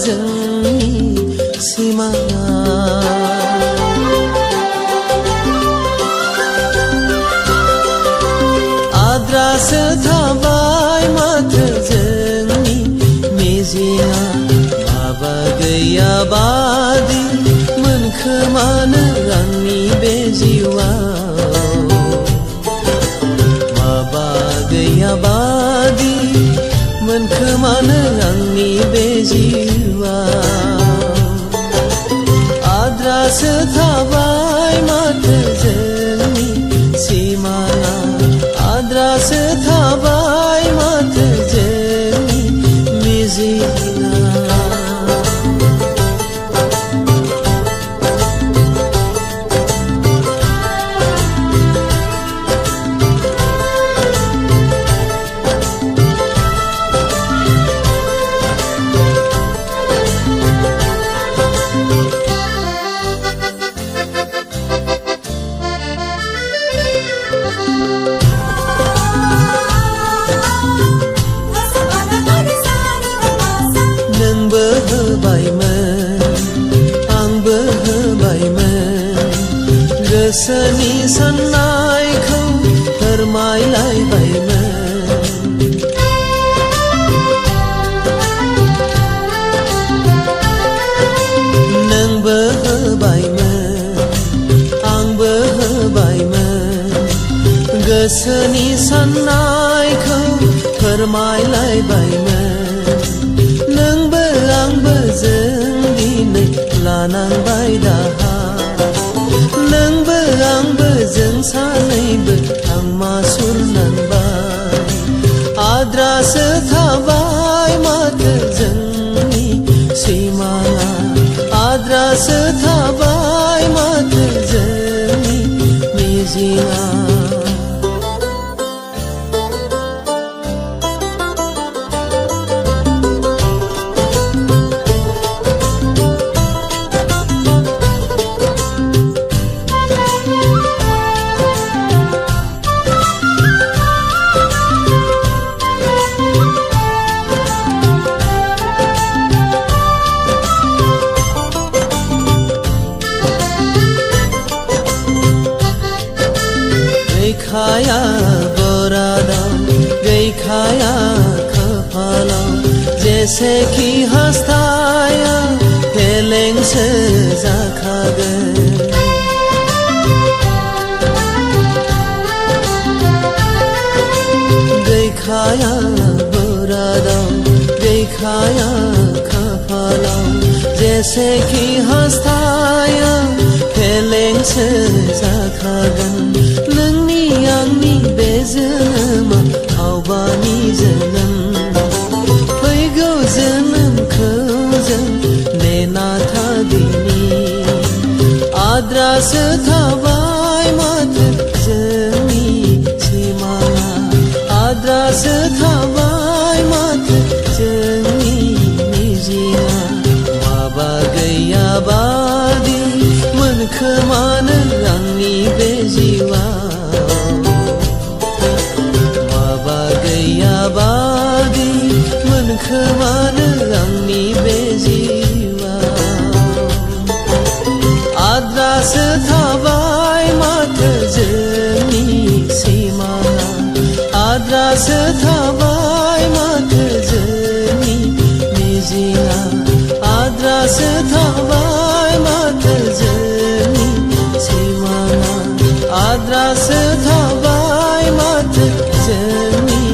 जोंनि सिमाङा आद्रासो थाबाय माथो जोंनि मिजिङा माबा गैयाबादि मोनखोमानो आंनि बे जिउआव माबा गैयाबादि मोनखोमानो आंनि बे जिउआव आद्रासो थाबाय माथो जोंनि सिमाङा आद्रासो थाबाय माथो जोंनि मिजिङा नोंबो होबायमोन आंबो होबायमोन गोसोनि साननायखौ फोरमायलायबायमोन नोंबो होबायमोन आंबो होबायमोन गोसोनि साननायखौ फोरमायलायबायमोन नोंबो आंबो जों दिनै लानांबाय दाहा नोंबो आंबो जों सानैबो आं मासुल नांबाय आद्रासो थाबाय माथो जोंनि सिमाङा आद्रासो थाबाय माथो जोंनि मिजिङा गैखाया बरादाव गैखाया खाफालाव जेसेखि हास्थाया फेलेंसो जाखागोन गैखाया बरादाव गैखाया खाफालाव जेसेखि हास्थाया फेलेंसो जाखागोन नोंनि आंनि बे जोनोमा आवबानि जोनोम फैगौ जोनोमखौ जों नेना थादिनि आद्रासो थाबाय माथो जोंनि सिमाङा आद्रासो थाबाय माथो जोंनि मिजिङा माबा गैयाबादि मोनखोमानो आंनि बे जिउआव माबा गैयाबादि मोनखोमानो आंनि बे जिउआव आद्रासो थाबाय माथो जोंनि सिमाङा आद्रासो थाबाय माथो जोंनि मिजिङा आद्रासो थाबाय माथो जोंनि सिमाङा आद्रासो थाबाय माथो जोंनि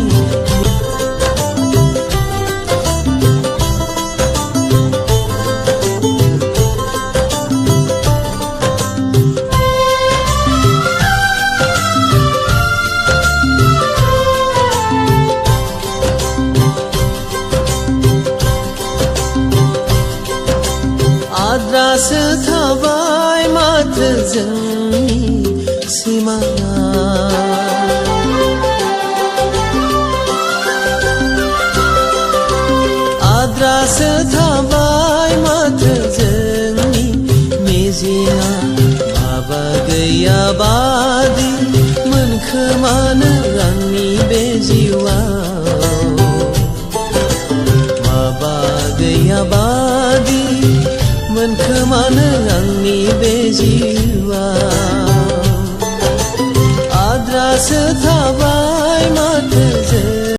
आद्रासो थाबाय माथो जोंनि सिमाङा आद्रासो थाबाय माथो जोंनि मिजिङा माबा गैयाबादि मोनखोमानो आंनि बे जिउआव माबा गैयाबादि मोनखोमानो आंनि बे जिउआ आद्रासो थाबाय